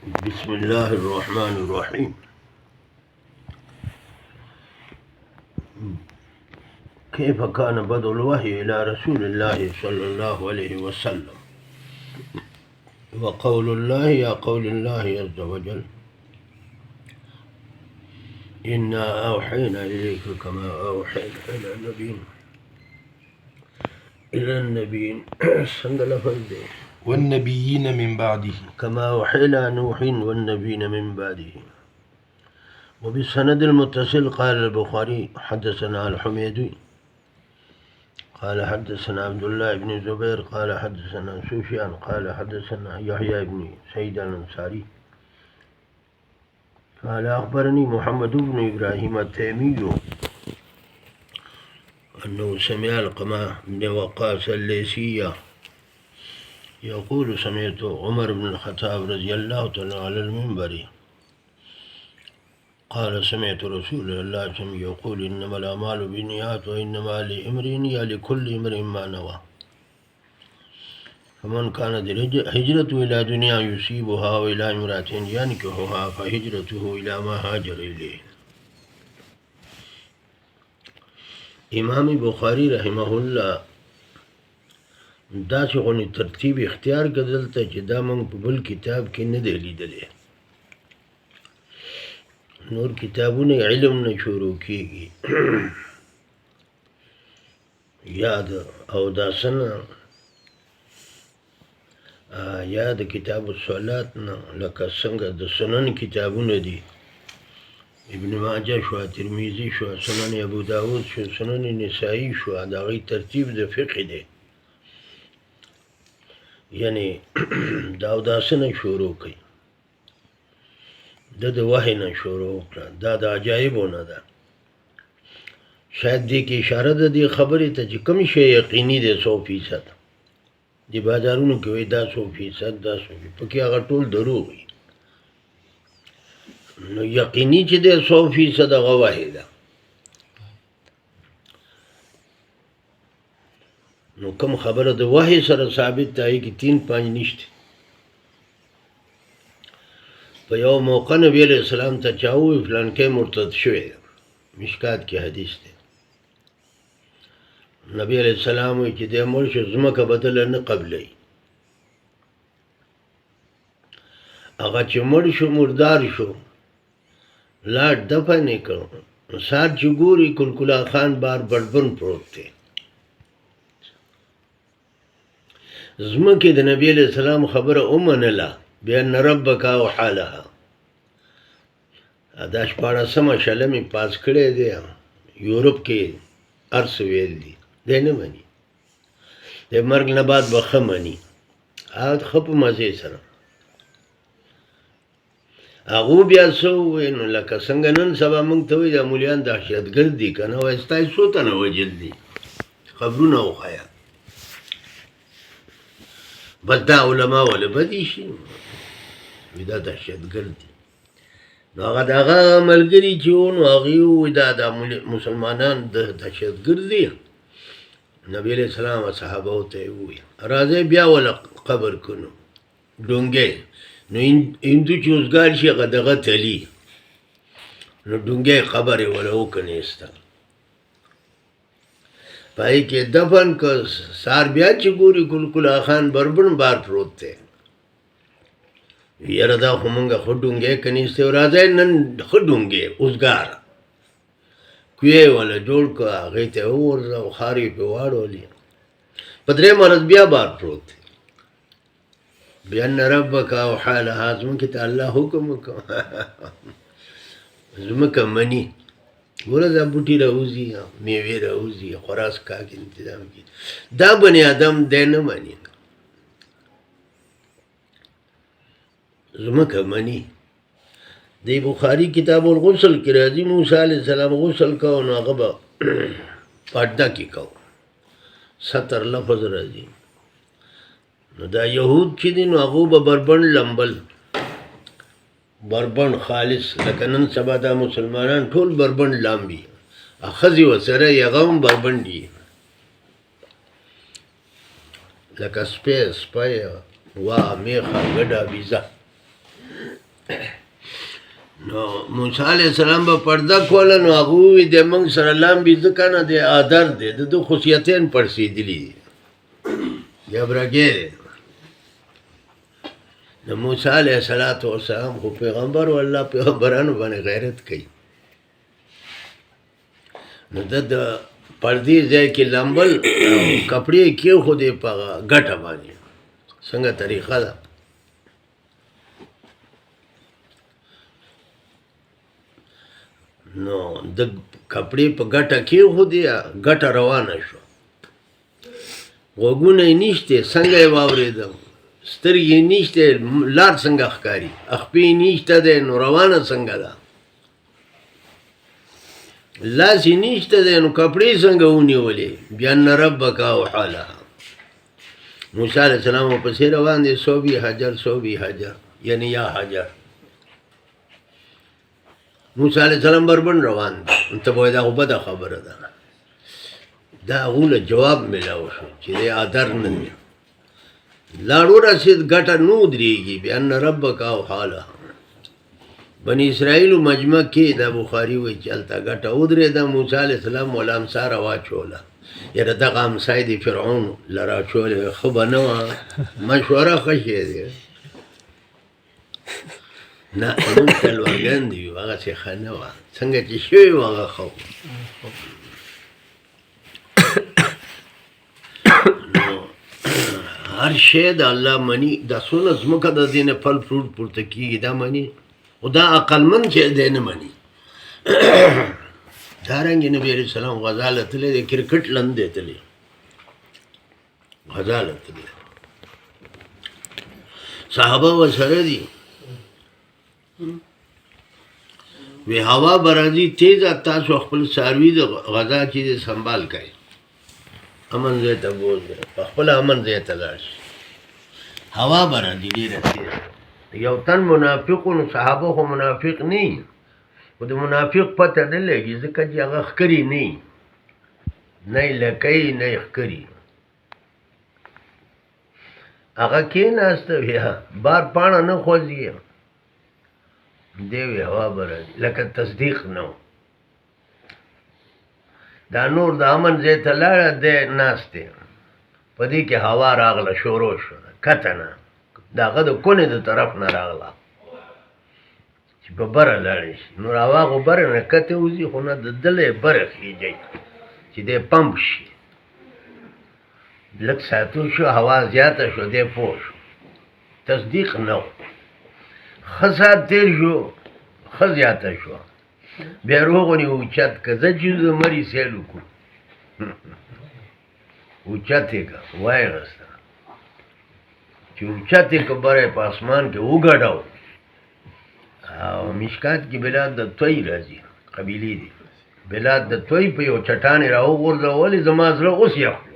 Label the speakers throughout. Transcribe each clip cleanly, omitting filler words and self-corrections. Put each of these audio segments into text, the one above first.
Speaker 1: بسم الله الرحمن الرحيم. كيف كان بدء الوحي إلى رسول الله صلى الله عليه وسلم؟ وقول الله يا قول الله عز وجل إنا أوحينا إليك كما أوحينا إلى النبي صلى الله عليه وسلم
Speaker 2: والنبيين من بعده
Speaker 1: كما أوحينا نوح والنبيين من بعده. وبالسند المتصل قال البخاري حدثنا الحميدي قال حدثنا عبد الله بن زبير قال حدثنا سفيان قال حدثنا يحيى بن سعيد الأنصاري قال أخبرني محمد بن إبراهيم التيمي أنه سمع القمة بن وقاص الليثي يقول سمعت عمر بن الخطاب رضي الله تعالى على المنبر قال سمعت رسول الله صلى الله عليه وسلم يقول إنما الأعمال بالنيات وإنما لامرئ لكل امرئ ما نوى. فمن كانت هجرته إلى دنيا يصيبها وإلى امرأة ينكحها فهجرته إلى ما هاجر إليه. امام بخاری رحمه الله داسې غونې ترتیب اختیار کړ دلته چې دا موږ په بل کتاب کې نه دی لیدلی. نور کتابونه علم نه شروع کیږي یاد او داسنه یا د کتاب الصلات نه لکه څنګه د سنن کتابونه دي، ابن ماجه شو، ترمذی شو، سنن ابو داود شو، سنن نسائی شو، د هغې ترتیب د فقه دی، یعنی دا او داسې نه شروع کوي، د وحی نه شروع کړه. دا د عجایبو نه ده. شاید دې کې اشاره ده دې خبرې ته چې کوم شی یقیني دی 100%، د بازارونو کې وایي دا 100% دا 100%، پکې هغه ټول دروغ وي. نو یقیني چې دی 100% هغه وحی ده. نو کوم خبره د وحی سره ثابت ده هغې کې 3-5 نشته. په یو موقع نبی علیہ السلام ته چا وویل فلانکی مرتد شوی دی، مشکات کې حدیث دی. نبی علیہ السلام وایي چې دی مړ شو ځمکه بدله نه قبلوي. هغه چې مړ شو مردار شو لاړ دفن یې کړ، سهار چې ګوري کلکلا خان بار بډبن پروت دی. ځمکې د نبی علیہ السلام خبره ومنله بأن ربک اوحی لها. دا 14مه شله مې پاس کړی دی، یورپ کې هر څه ویل دي، دی نه مني. د مرګ نه بعد به ښه مني، هغه ښه په مزې سره. هغو بیا څه وویل نو لکه څنګه نن سبا موږ ته وایي دا مولیان دهشتګرد دي که نه، وایي ستاسې څو تنه وژل دي، خبرونه وښیه. بس دا علما ولې بدي شي، وایي دا دهشتګرد دي. نو هغه د هغه ملګري چې وو نو هغې ووایي دا مسلمانان د دهشتګرد دي. نبي علیہ السلام صحابو ته یې ووایي راځئ بیا وله قبر کنو ډونګی. نو هندو چې اوزګار شي هغه دغه تلي، نو ډونګی قبر یې وله وکنیسته، په هغې کې دفن که. سهار بیا چې ګوري کلکلا خان بربن بار پروت دی. یاره دا خو مونږه ښه ډونګی کنیستی و، راځئ نن ښه ډونګی اوزګار کوی وله جوړ کړه، هغې ته یې وغورځوه، خار یې پرې واړولې. په 3 ورځ بیا بار پروت دی. بأن ربک اوحی لها، ځمکې ته الله حکم وکړ. ځمکه مني، ګوره دا بوټي راوځي، میوې راوځي، خوراک کاک انتظام کړي. دا بني آدم دی نه مني، ځمکه مني. د بخاري کتاب الغسل کې راځي موسی علیہ السلام غسل کوه نو هغه به پرده کې کوه، 70 لفظ راځي. نو دا یهود چې دي نو هغو به بربن لمبل، بربن خالص. لکه نن سبا دا مسلمانان ټول بربن لامبي، ښځې ورسره یې هغه هم بربن دي، لکه سپی، سپی، وا، میخه، ګډه، بیزه. نو موسی علیہ السلام به پرده کوله نو هغه وی د موږ سره لامبي ځکه نه دی آدر دی د خصوصیتین پرسیدلی دي یا برګې د موسی علیہ السلام خو پیغمبر والله پیغمبرانو باندې غیرت کوي نو د پردې ځای کې لامبل کپړې کې خو دې په ګټه باندې څنګه طریقه ده نو د کپړې په ګټه کې خو دې ګټه روانه شو غوږونه یې نشته څنګه یې واورېدم سترګې یې نشته لار څنګه ښکاري اخپې یې نشته دی نو روانه څنګه ده لاس یې نشته دی نو کپړې څنګه ونیولې بأن ربک اوحی لها موسی علیہ السلام ورپسې روان دی صوبی حجر یعنی یا حجر موسی علیہ السلام بربن روان دی ته به دا خو بده خبره ده دا هغو له جواب میلاو شو چې دی آدر نه دی لاړ ورسېد ګټه نه ودرېږي بأن ربک اوحی لها بنی اسرائیلو مجمع کې دا بخاري وایي چې هلته ګټه ودرېده موسی علیہ السلام وله امساره واچوله یاره دغه امسای د فرعون له راچولې ښه به نه وه مشوره ښه شی دی نه زموږ تلواګان دي هغسې ښه نه وه څنګه چې شوي وه هغه ښه نو هر شی د الله مني دا څونه ځمکه د دې نه پل فروټ پورته کېږي دا مني خو دا عقلمند چې دی نه مني دارنګې نبي علیه السلام غزا له تللی دی کرکټ لند دی تللی غزا له تللی صحابه ورسره دي وی هوا به راځي تیزه تاسو خپل څاروي د غزا چې دی سنبال کوئ امن ځای ته بوځئ په خپله امن ځای ته لاړ شي هوا به راځي ډېره تیزه یو تن منافقو نو صحابه خو منافق نه خو د منافق پته نه لګي ځکه چې هغه ښکري نه نه یې لکۍ نه یې ښکري هغه کېناسته بیا بار پاڼه نه خوځي دی وی هوا به راځي لکه تصدیق نه و دا نور د امن ځای ته لاړه دی ناست دی په دې کې هوا راغله شروع شوه کته نه د هغه د کونې د طرف نه راغله چې په بره لاړې شي نو هوا خو بره نه کته وځي خو نه د دله یې بره خېجئ چې دی پمپ شي لږ ساعتون شو هوا زیاته شو دی پوه شو تصدیق نه و ښه ساعت تېر شو ښه زیاته شوه بیا روغ ونیو اوچت که زه چې د مري سیل وکړو اوچت یې که وایغسته چې اوچت یې که بره په اسمان کې وګډو او مشکات کې بلاد د توی راځي قبیلې دي بلاد د توی په یو چټانې راوغورځولې زما زړه اوس یخلو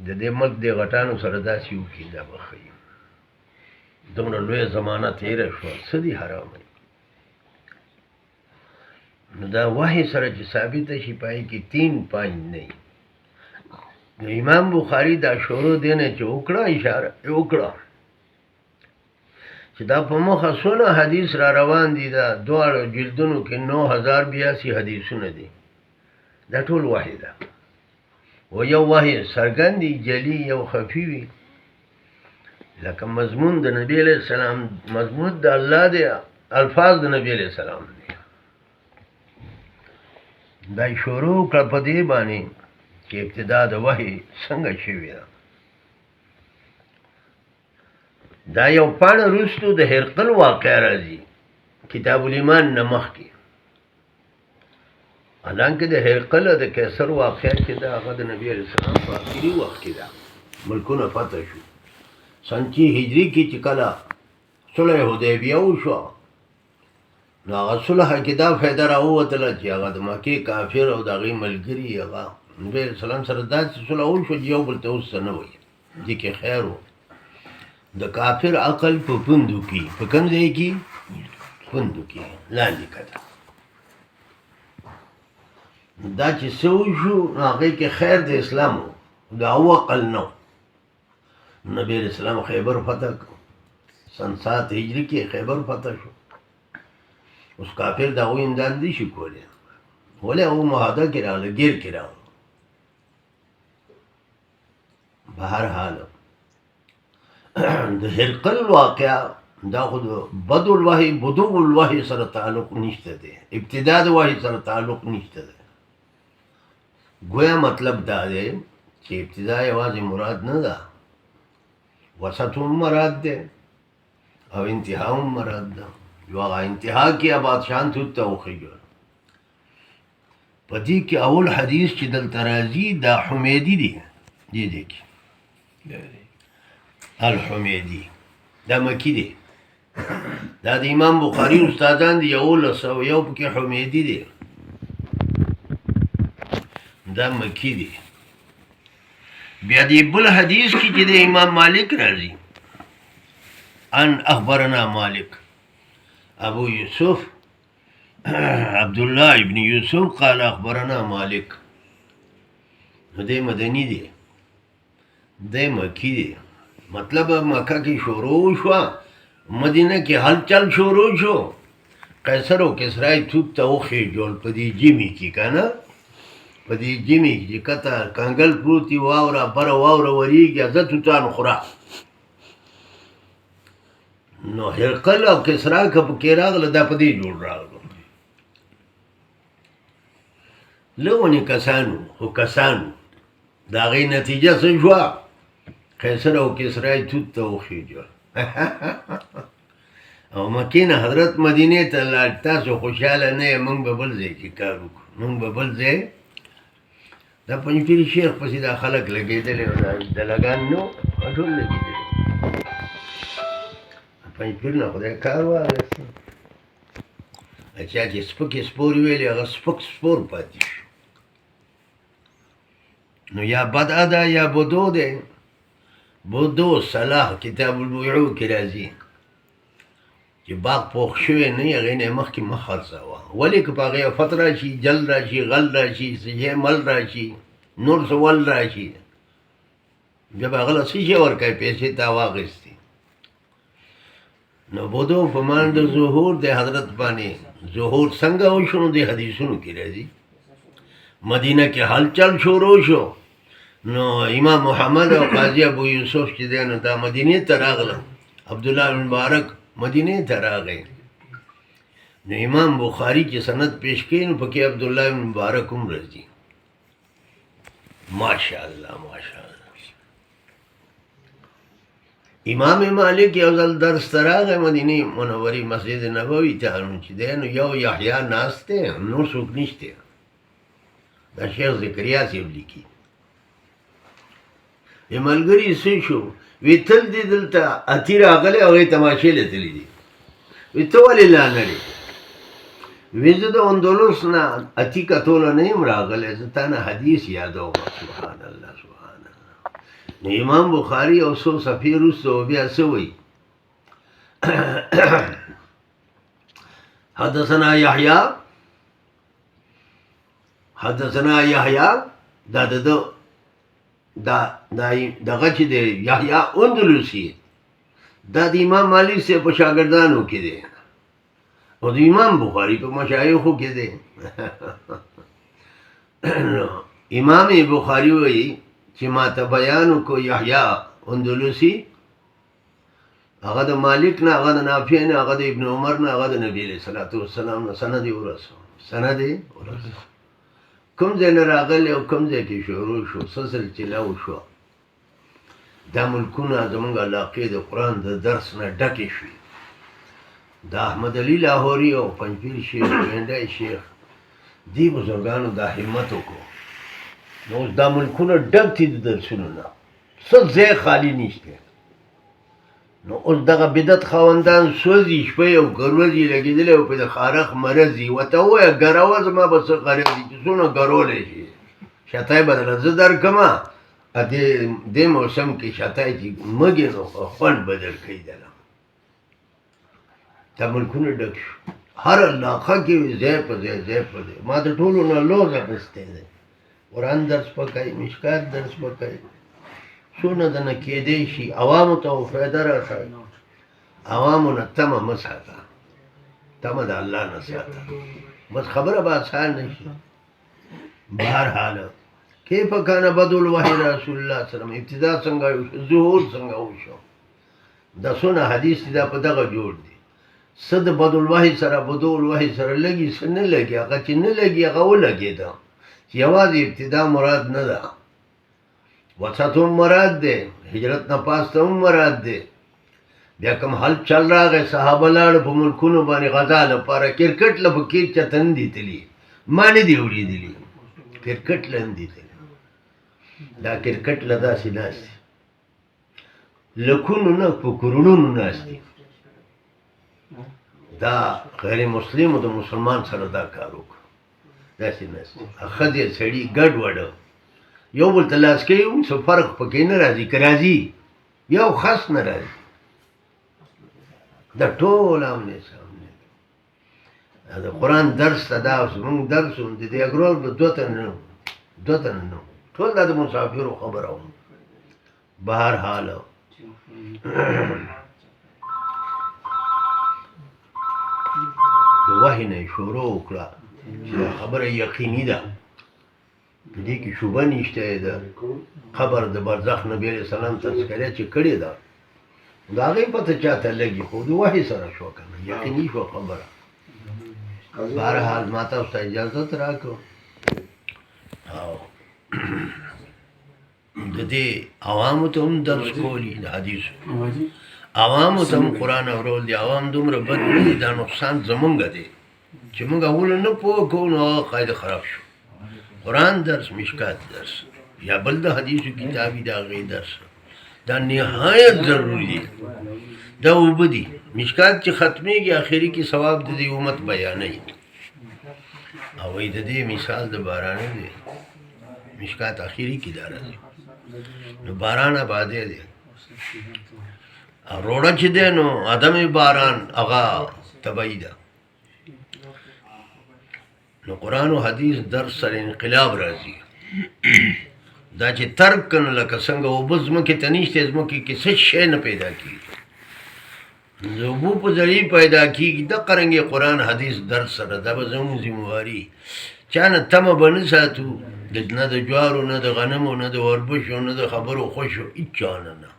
Speaker 1: د دې ملک د غټانو سره داسې وکړي دا به ښه وي دومره لویه زمانه تېره شوه څه دي حرام دی نو دا وحی سره چې ثابته شي پای کې 3-5 نه نو امام بخاري دا شروع دی نه چې وکړه اشاره وکړه چې دا په مخه څونه حدیث را روان دي دا دواړو جلدونو کې 9082 حدیثونه دي دا ټول وحی ده و یو وحی څرګندي جلی یو خفي وي لکه مضمون د نبی علیہ السلام مضمون د الله دی الفاظ د نبی علیہ السلام دی دا شروع کړه په دې باندې چې ابتدا د وحی څنګه شوې ده دا یو پاڼه وروستو د هرقل واقع راځي کتاب الایمان نه مخکې حالانکه د هرقل د قیصر واقع چې دا هغه د نبی علیہ السلام په آخري وخت کې ده ملکونه فتح شو سنچی هجری کې چې کله صلح حدیبیه وشوه نو هغه صلح کې دا فایده راووتله چې هغه د مکې کافر او د هغې ملګري هغه نبي علیه السلام سره داسې صلح وشوه چې یو بل ته اوس څه نه وایي دې کې خیر و د کافر عقل په پوندو کې په کوم ځای کې پوندو کې لاندې کده دا چې څه وشو نو هغې کې خیر د اسلام و د هغو عقل نه و نبی علیہ السلام خیبر فتح کړ سن 7 هجری کې خیبر فتح شو. اوس کافر د هغوی امداد نه شي کولی، ولې هغه معاهده کې راغله، ګیر کې راغله. په هر حال د هرقل واقعه دا خو د بدو الوحی سره تعلق نشته دی، ابتدا د وحی سره تعلق نشته دی. گویا مطلب دا دی چې ابتدا یوازې مراد نه ده، وسط هم مراد دی او انتها هم مراد ده. یو هغه انتها کې بادشاهان توت ته وخېږي. په دې کې اول حدیث چې دلته راځي دا حمیدي دی، دې کې الحمیدي دا مکی دی، دا د امام بخاري استادان دی، 1101 پکې حمیدي دی، دا مکی دی. بیا دی بل حدیث کی چې د امام مالک راځي، ان اخبرنا مالک ابو یوسف عبدالله ابن یوسف قال اخبرنا مالک. نو دی مدنی دی، دی مکی دی. مطلب مکه کې شروع شو، مدینه کې هلچل شروع شو، قیصر و کسرای توپ ته وخېجول په دې جمي کې که نه، په دې جمي کې چې کته کنګل پروت وي، واوره بره واوره ورېږي، زه توتان خوره. نو هرقل او کسرا که پکې راغله، دا په دې جوړ راغلو. لږ کسانو خو کسانو د هغې نتیجه څه شوه؟ قیصر او کسرا یې توت ته وخېجول. او مکې نه حضرت مدینې ته لاړ. تاسو خوشحاله نه یې، موږ به بل ځای کې کار وکړو، موږ به بل ځای. دا پنجپیر شیخ پسې دا خلک لګېدلي او دا دلګان نو ټول لګېدلي. پنجپیر نه خدای کار واخیسته. چا چې سپکې سپور ویلې، هغه سپک سپور پاتې شو. نو یا بدعه ده یا بدو دی. بدو صلاح کتاب البیوع کې راځي چې باغ پوخ شوی نه وي، هغې نه یې مخکې مه خرڅوه. ولې که په هغې افت راشي، جل راشي، غل راشي، څه مل راشي، نور څه ول راشي، بیا به هغه له څه شی ورکوي؟ پیسې تا واخېستې. نو بدو په معنی د ظهور د حضرت باندې ظهور څنګه وشو؟ نو د حدیثونو کې راځي مدینه کې هلچل شروع شو. نو امام محمد او قاضي ابو یوسف چې دی نو دا مدینې ته راغله، عبدالله بن مبارک مدینې ته راغی. نو امام بخاري چې سند پیش کوي نو پکې عبدالله بن مبارک هم راځي. ماشاءالله ماشاءالله. امام مالک یو ځل درس ته راغی مدینې منورې مسجد نبوي ته، نو چې دی نو یو یحیی ناست دی، نور څوک نشته. دا شیخ زکریا صاحب لیکي. ملګري څه شو؟ وی تل دې دلته اتي راغلی، هغې تماشې لیدلې دي. وی ته ولې لا نه ړې؟ وی زه د اندلس نه اتي کتوله نه یم راغلی، زه تا نه حدیث یادوم. سبحان الله سبحان الله. نو امام بخاري یو څو صفحې وروسته بیا څه وایي؟ حدثنا یحیی، حدثنا یحیی، دا دغه چې دی یحیی اندلسي، دا د امام مالک صاحب په شاګردانو کې دی او د امام بخاري په مشایخو کې دی. امام بخاري وایي چې ما ته بیان وکړو یحیی اندلسي، هغه د مالک نه، هغه د نافع نه، هغه د ابن عمر نه، هغه د نبي علیه صلات وسلام نه سند یې ورسو. سند یې ورسو کوم ځای نه راغلی او کوم ځای کې شروع شو، څه سلسله وشوه. دا ملکونه زموږ علاقې د قرآن د درس نه ډکې شوې. د احمد علي لاهوري او پنجپیر شیخ ګنډی شیخ دې بزرګانو دا همت وکړو. نو اوس دا ملکونه ډک دي د درسونو نه، څه ځای خالي نشته. نو اوس دغه بدعت خاوندان سوځي، شپې او ګروزي لګېدلی او په د خارخ مرضي. ورته ووایه ګروه زما به څه غرضي چې څونه ګرولی شي، شتی به درله زه درکړمه. دې موسم کې شتی چې مږې نو خوند به درکوي دله. دا ملکونه ډک شو، هر علاقه کې ځای په ځای ځای په ځای. ما د ټولو نه لوز اخیستی دی، قرآن درس به کوي، مشکات درس به کوي، څونه دنه کېدی شي عوامو ته فایده رسوي. عوامو نه تمه مه ساته، تمه د الله نه ساته، بس خبره به آسان نه شي. بهرحال کیف کان بدء الوحی رسول الله صلی الله علیه وسلم، ابتدا څنګه وشو، ظهور څنګه وشو، دا څونه حدیث دي دا په دغه جوړ دي. څه د بدء الوحی سره بدء الوحی سره لګي، څه نه لګي، هغه چې نه لګي هغه ولګېده، چې یوازې ابتدا مراد نه ده، وسط هم مراد دی، هجرت نه پاسته هم مراد دی. بیا کوم حل چل راغی، صحابه لاړه په ملکونو باندې غذا لپاره، کرکټ له په کیر چته نه دي تلي، ما نه دي اورېدلي، کرکټ له نه دي تلي. دا کرکټ له داسې ناست دي، لکونو نه په کروڑونو ناست دي. دا غیر مسلمو د مسلمان سره دا کار وکړو، داسې ناست دي. ښځې سړي ګډ وډه یو بل ته لاس کوي، هم څه فرق پکې نه راځي، که راځي یو خاص نه راځي. دا ټول آمنے سامنے د قرآن درس ته دا زمونږ درس و، د دې اګرول به دوه تنه نه، ټول دا د مسافرو خبره وه. بهرحال د وحي نه یې شروع وکړه چې دا خبره یقیني ده، په دې کې شوبه نشته. د قبر د برزخ نبي علیه السلام تذکره چې کړې ده، د هغې پته چاته لګي، خو د وحي سره شو که نه، یقیني شو خبره. بهرحال ما تاسو ته اجازت راکړو او د دې عوامو ته هم درس کولی، د حدیثو عوامو ته هم قرآن اورول دي. عوام دومره بد نه دي، دا نقصان زمونږ دی چې موږ اولو نه پوه کوو، نو هغه قاعده خراب شو. قرآن درس، مشکات درس یا بل د حدیثو کتابي د هغې درس، دا نهایت ضروري دی. دا اوبه دي، مشکات چې ختمیږي آخري کې ثواب د دې امت بیانوي، او وایي د دې مثال د بارانه دی، مشکات آخري کې دا راځي. نو باران آبادی دی، او روړه چې دی نو عدم باران هغه تبعی ده. نو قرآن و حدیث درس سره انقلاب راځي. دا چې ترک کنه لکه څنګه اوبه ځمکې ته نشته، ځمکې کې څه شی نه پیدا کېږي، د اوبو په ذریعې پیدا کېږي. دقه رنګې قرآن حدیث درس سره دا به زموږ ذمواري، چا نه تمه به نه ساتو، نه د جوارو نه د غنمو نه د وربشو نه د خبرو خوشو، هېچا نه.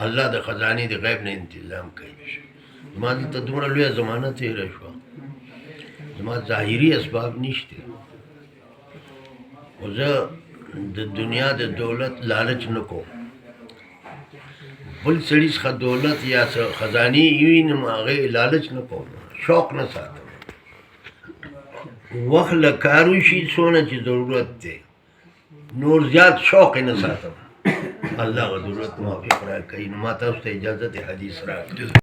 Speaker 1: الله د خزانې د غیب نه انتظام کوي. زما دلته دومره لویه زمانه تېره شوه، زما ظاهري اسباب نشته، خو زه د دنیا د دولت لالچ نه کوم. بل سړي څخه دولت یا څه خزانې ووینم، هغې لالچ نه کوم، شوق نه ساتم. وخت له کار وشي څونه چې ضرورت دی، نور زیات شوق یې نه ساتم. الله هغه ضرورت موافق راکوي. نو ما تاسو ته اجازت حدیث راکړه.